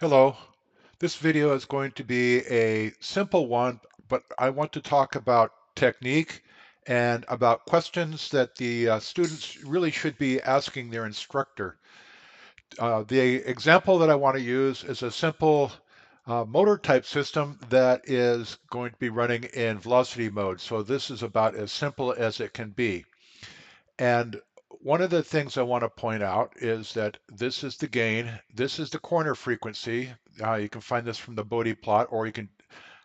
Hello. This video is going to be a simple one, but I want to talk about technique and about questions that the students really should be asking their instructor. The example that I want to use is a simple motor type system that is going to be running in velocity mode. So this is about as simple as it can be. And one of the things I want to point out is that this is the gain, this is the corner frequency. You can find this from the Bode plot, or you can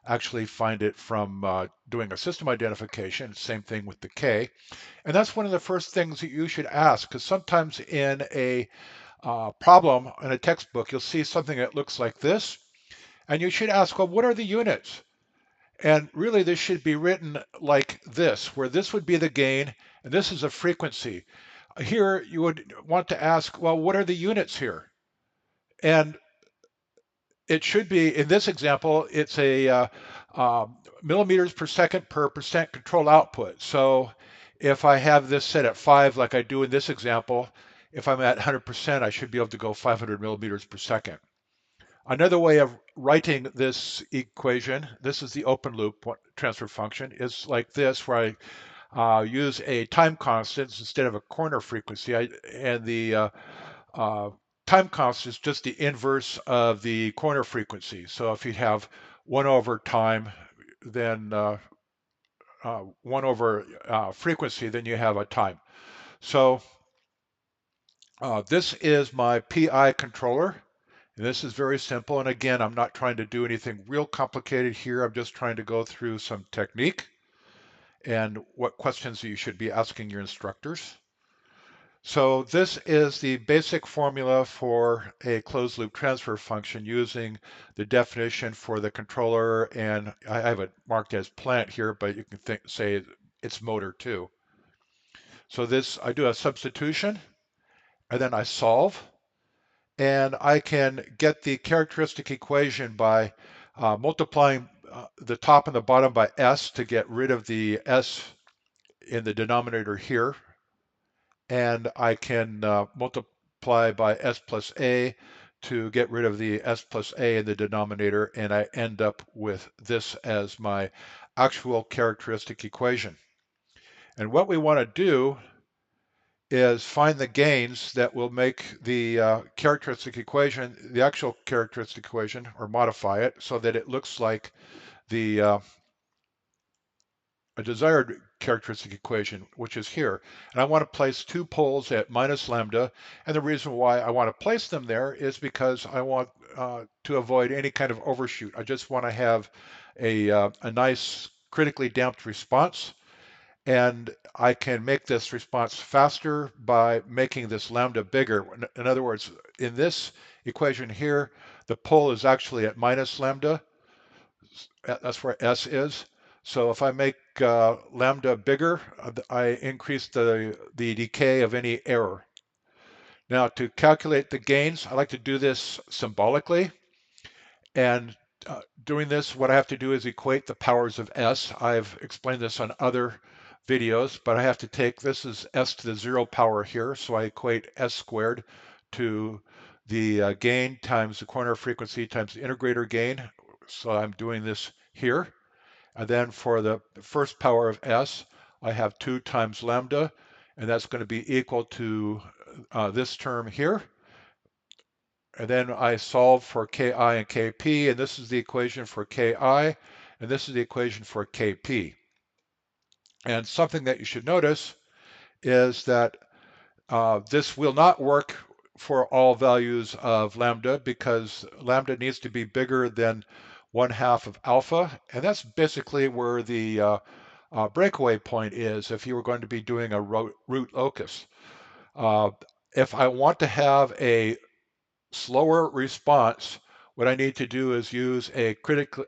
actually find it from doing a system identification. Same thing with the K. And that's one of the first things that you should ask, because sometimes in a problem in a textbook, you'll see something that looks like this, and you should ask, well, what are the units? And really, this should be written like this, where this would be the gain, and this is a frequency. Here, you would want to ask, well, what are the units here? And it should be, in this example, it's a millimeters per second per percent control output. So if I have this set at 5, like I do in this example, if I'm at 100%, I should be able to go 500 millimeters per second. Another way of writing this equation, this is the open loop transfer function, is like this, where I use a time constant instead of a corner frequency. And the uh, time constant is just the inverse of the corner frequency. So if you have 1 over time, then 1 over frequency, then you have a time. So this is my PI controller. And this is very simple. And again, I'm not trying to do anything real complicated here. I'm just trying to go through some technique and what questions you should be asking your instructors. So this is the basic formula for a closed loop transfer function using the definition for the controller, and I have it marked as plant here, but you can say it's motor too. So this, I do a substitution, and then I solve, and I can get the characteristic equation by multiplying the top and the bottom by s to get rid of the s in the denominator here, and I can multiply by s plus a to get rid of the s plus a in the denominator, and I end up with this as my actual characteristic equation. And what we want to do is find the gains that will make the characteristic equation, the actual characteristic equation, or modify it so that it looks like the a desired characteristic equation, which is here. And I want to place two poles at minus lambda. And the reason why I want to place them there is because I want to avoid any kind of overshoot. I just want to have a nice critically damped response. And I can make this response faster by making this lambda bigger. In other words, in this equation here, the pole is actually at minus lambda. That's where S is. So if I make lambda bigger, I increase the decay of any error. Now to calculate the gains, I like to do this symbolically. And doing this, what I have to do is equate the powers of S. I've explained this on other videos, but I have to take, this is S to the 0 power here, so I equate S squared to the gain times the corner frequency times the integrator gain. So I'm doing this here. And then for the first power of S, I have 2 times lambda, and that's going to be equal to this term here. And then I solve for Ki and Kp, and this is the equation for Ki, and this is the equation for Kp. And something that you should notice is that this will not work for all values of lambda because lambda needs to be bigger than 1/2 of alpha, and that's basically where the breakaway point is if you were going to be doing a root locus. Uh, if I want to have a slower response, what I need to do is use a critically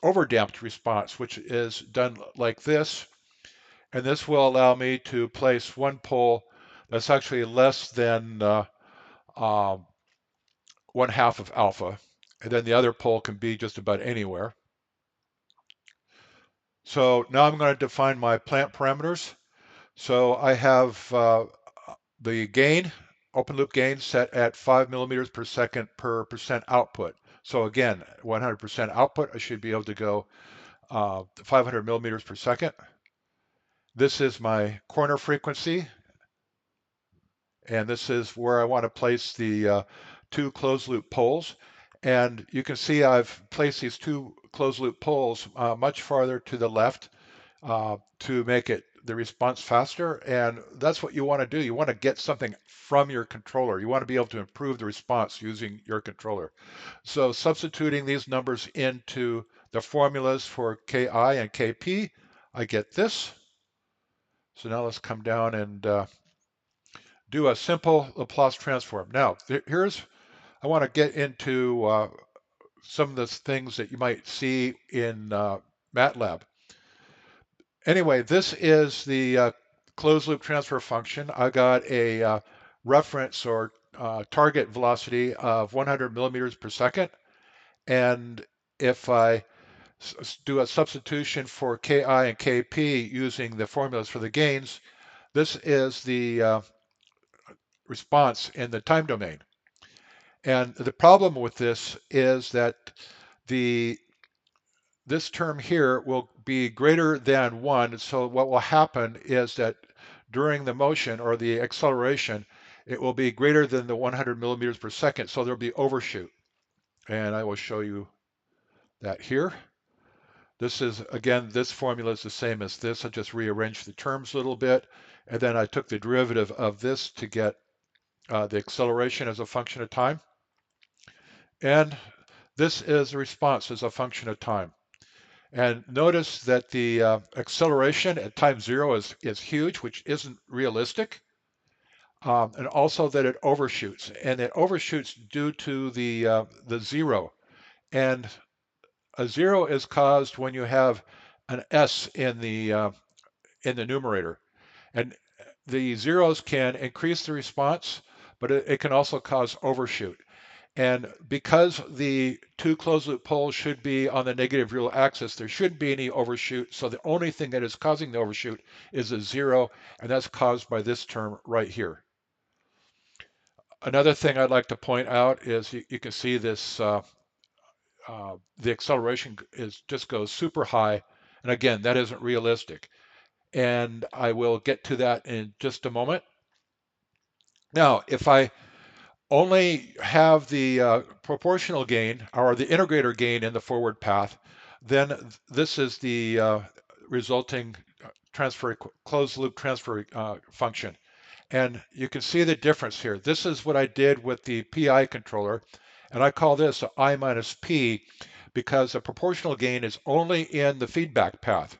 overdamped response, which is done like this. And this will allow me to place one pole that's actually less than um, 1/2 of alpha. And then the other pole can be just about anywhere. So now I'm going to define my plant parameters. So I have the gain, open loop gain set at 5 millimeters per second per percent output. So again, 100% output, I should be able to go 500 millimeters per second. This is my corner frequency, and this is where I want to place the two closed loop poles. And you can see I've placed these two closed loop poles much farther to the left to make it the response faster. And that's what you want to do. You want to get something from your controller. You want to be able to improve the response using your controller. So substituting these numbers into the formulas for Ki and Kp, I get this. So now let's come down and do a simple Laplace transform. Now, I want to get into some of the things that you might see in MATLAB. Anyway, this is the closed loop transfer function. I got a reference or target velocity of 100 millimeters per second. And if I do a substitution for Ki and Kp using the formulas for the gains, this is the response in the time domain. And the problem with this is that the this term here will be greater than 1. So what will happen is that during the motion or the acceleration, it will be greater than the 100 millimeters per second. So there'll be overshoot. And I will show you that here. This is, again, this formula is the same as this. I just rearranged the terms a little bit. And then I took the derivative of this to get the acceleration as a function of time. And this is the response as a function of time. And notice that the acceleration at time 0 is huge, which isn't realistic. And also that it overshoots. And it overshoots due to the 0. And a 0 is caused when you have an S in the numerator. And the zeros can increase the response, but it can also cause overshoot. And because the two closed loop poles should be on the negative real axis, there shouldn't be any overshoot. So the only thing that is causing the overshoot is a 0, and that's caused by this term right here. Another thing I'd like to point out is you can see this, the acceleration just goes super high. And again, that isn't realistic. And I will get to that in just a moment. Now, if I only have the proportional gain or the integrator gain in the forward path, then this is the resulting transfer closed loop transfer function. And you can see the difference here. This is what I did with the PI controller, and I call this I minus P because the proportional gain is only in the feedback path.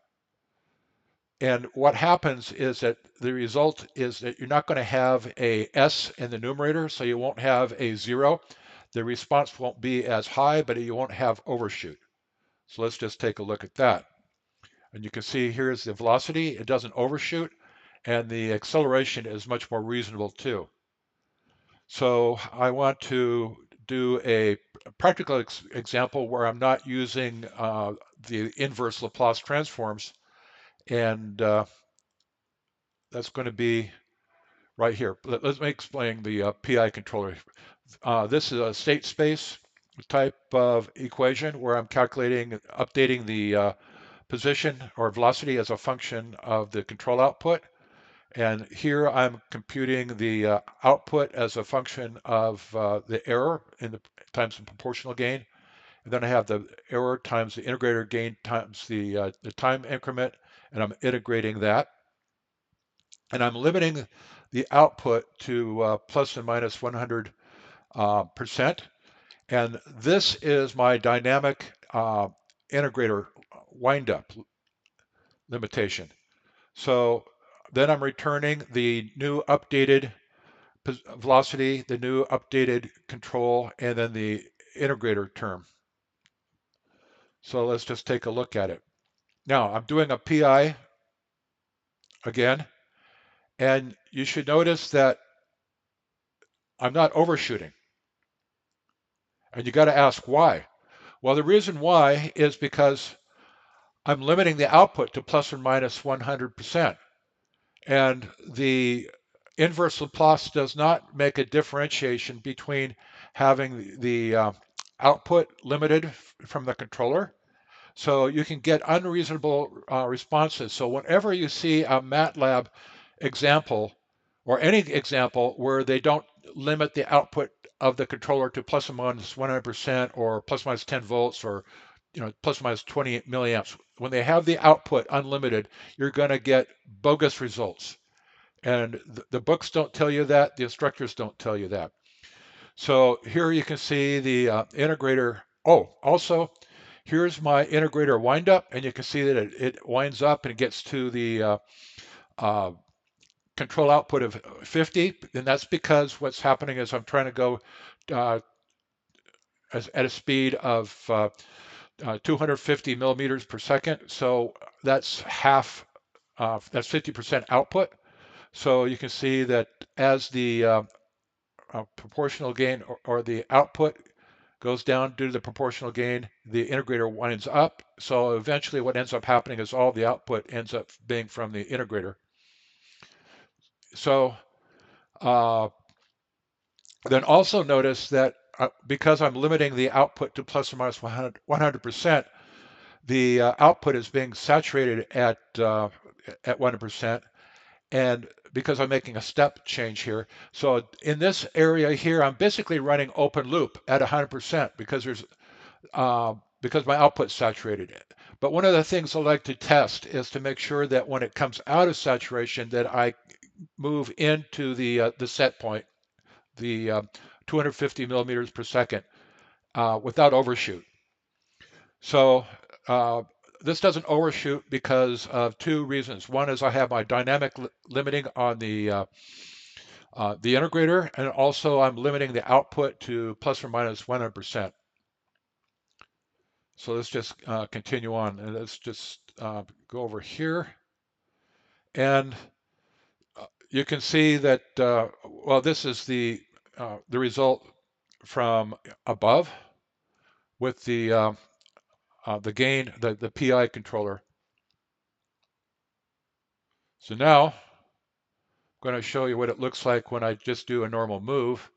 And what happens is that the result is that you're not going to have a S in the numerator, so you won't have a 0. The response won't be as high, but you won't have overshoot. So let's just take a look at that. And you can see here's the velocity. It doesn't overshoot, and the acceleration is much more reasonable too. So I want to do a practical example where I'm not using the inverse Laplace transforms, and that's going to be right here. Let me explain the PI controller. This is a state space type of equation where I'm calculating, updating the position or velocity as a function of the control output. And here I'm computing the output as a function of the error in the times the proportional gain. And then I have the error times the integrator gain times the time increment, and I'm integrating that. And I'm limiting the output to plus and minus 100%. And this is my dynamic integrator windup limitation. So then I'm returning the new updated velocity, the new updated control, and then the integrator term. So let's just take a look at it. Now I'm doing a PI again, and you should notice that I'm not overshooting. And you got to ask why. Well, the reason why is because I'm limiting the output to plus or minus 100%. And the inverse Laplace does not make a differentiation between having the output limited from the controller. So you can get unreasonable responses. So whenever you see a MATLAB example or any example where they don't limit the output of the controller to plus or minus 100% or plus or minus 10 volts or plus or minus 20 milliamps, when they have the output unlimited, you're going to get bogus results. And the books don't tell you that. The instructors don't tell you that. So here you can see the integrator. Oh, also, here's my integrator windup, and you can see that it winds up and it gets to the uh, control output of 50. And that's because what's happening is I'm trying to go uh, at a speed of 250 millimeters per second. So that's that's 50% output. So you can see that as the proportional gain or the output goes down due to the proportional gain, the integrator winds up. So eventually what ends up happening is all the output ends up being from the integrator. So uh, then also notice that because I'm limiting the output to plus or minus 100%, the output is being saturated at 100%. And because I'm making a step change here, so in this area here, I'm basically running open loop at 100% because my output's saturated. But one of the things I like to test is to make sure that when it comes out of saturation, that I move into the set point, the 250 millimeters per second, without overshoot. So uh, this doesn't overshoot because of two reasons. One is I have my dynamic limiting on the integrator, and also I'm limiting the output to plus or minus 100%. So let's just continue on, and let's just go over here, and you can see that well, this is the result from above with the gain, the PI controller. So now I'm going to show you what it looks like when I just do a normal move.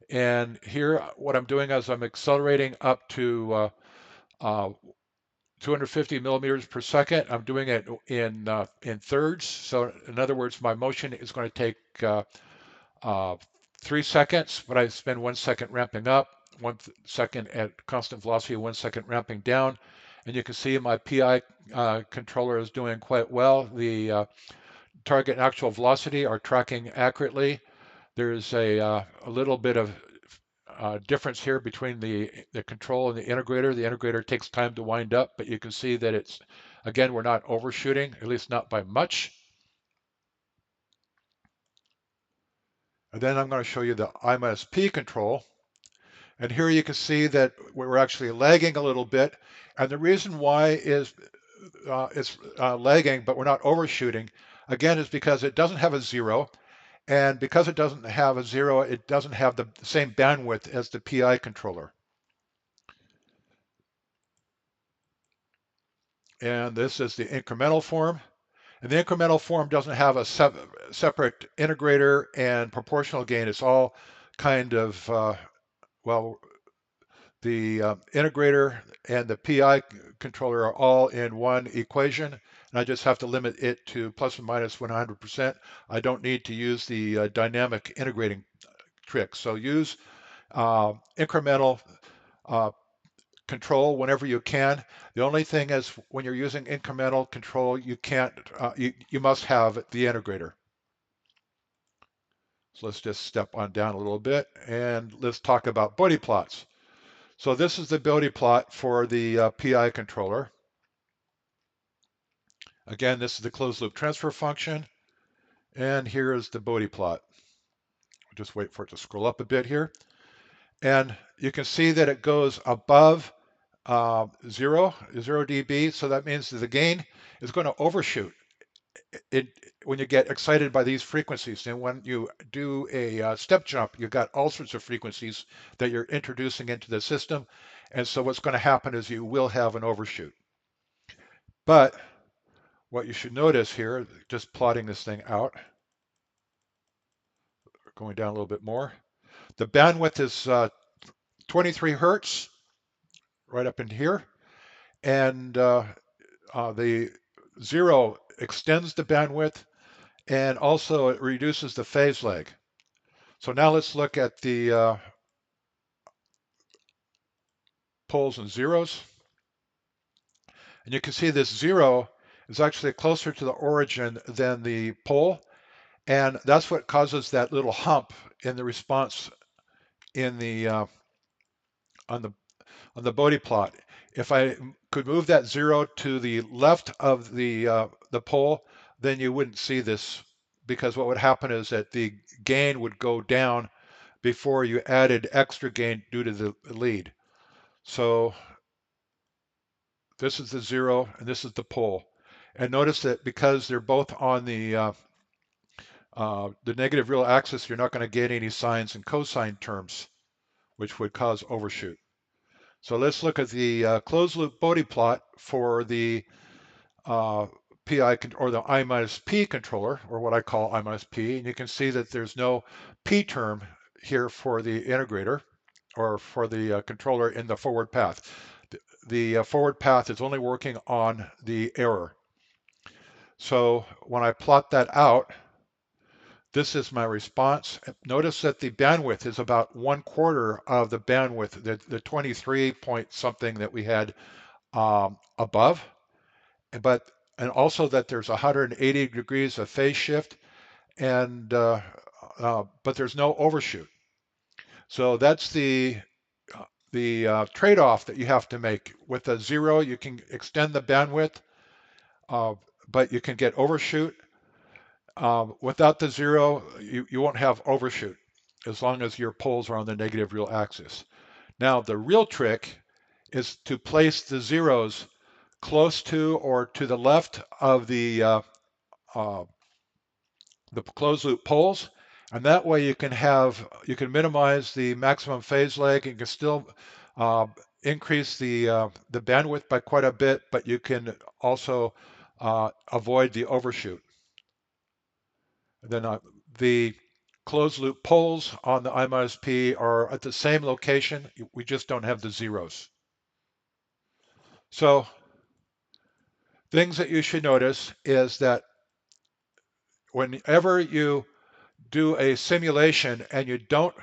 And here, what I'm doing is I'm accelerating up to uh, 250 millimeters per second. I'm doing it in thirds. So in other words, my motion is going to take uh, 3 seconds, but I spend 1 second ramping up, 1 second at constant velocity, 1 second ramping down. And you can see my PI controller is doing quite well. The target and actual velocity are tracking accurately. There's a little bit of difference here between the control and the integrator. The integrator takes time to wind up, but you can see that it's, again, we're not overshooting, at least not by much. And then I'm going to show you the I minus P control. And here you can see that we're actually lagging a little bit. And the reason why is it's lagging, but we're not overshooting, again, is because it doesn't have a zero. And because it doesn't have a zero, it doesn't have the same bandwidth as the PI controller. And this is the incremental form. And the incremental form doesn't have a separate integrator and proportional gain. It's all kind of, well, the integrator and the PI controller are all in one equation. And I just have to limit it to plus or minus 100%. I don't need to use the dynamic integrating trick. So use incremental uh, control whenever you can. The only thing is when you're using incremental control, you can't, you must have the integrator. So let's just step on down a little bit and let's talk about Bodie plots. So this is the Bodie plot for the PI controller. Again, this is the closed loop transfer function. And here is the Bodie plot. Just wait for it to scroll up a bit here. And you can see that it goes above 0 dB. So that means that the gain is going to overshoot it when you get excited by these frequencies. And when you do a step jump, you've got all sorts of frequencies that you're introducing into the system. And so what's going to happen is you will have an overshoot. But what you should notice here, just plotting this thing out, Going down a little bit more. The bandwidth is 23 hertz, right up in here. And the zero extends the bandwidth, and also it reduces the phase lag. So now let's look at the poles and zeros. And you can see this zero is actually closer to the origin than the pole. And that's what causes that little hump in the response in the on the on the Bodhi plot. If I could move that zero to the left of the pole, then you wouldn't see this, because what would happen is that the gain would go down before you added extra gain due to the lead. So this is the zero and this is the pole. And notice that because they're both on the negative real axis, you're not going to get any sines and cosine terms, which would cause overshoot. So let's look at the closed loop Bodhi plot for the PI or the I minus P controller, or what I call I minus P. And you can see that there's no P term here for the integrator or for the controller in the forward path. The forward path is only working on the error. So when I plot that out, this is my response. Notice that the bandwidth is about 1/4 of the bandwidth, the 23 point something that we had above, but and also that there's 180 degrees of phase shift, and but there's no overshoot. So that's the trade-off that you have to make. With a zero, you can extend the bandwidth, uh, but you can get overshoot. Without the zero, you won't have overshoot as long as your poles are on the negative real axis. Now, the real trick is to place the zeros close to or to the left of uh, the closed loop poles, and that way you can minimize the maximum phase lag. You can still uh, increase the bandwidth by quite a bit, but you can also avoid the overshoot. Then the closed loop poles on the I minus P are at the same location. We just don't have the zeros. So things that you should notice is that whenever you do a simulation and you don't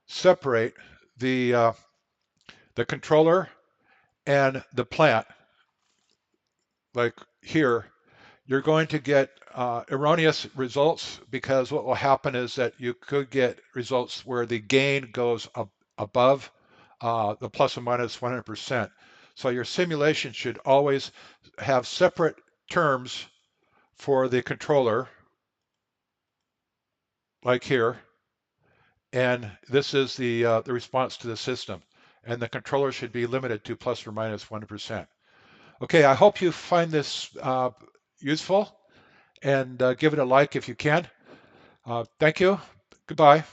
separate the the controller and the plant, like here, you're going to get erroneous results, because what will happen is that you could get results where the gain goes above the plus or minus 100%. So your simulation should always have separate terms for the controller, like here, and this is the response to the system. And the controller should be limited to plus or minus 1%. Okay, I hope you find this useful, and give it a like if you can. Thank you. Goodbye.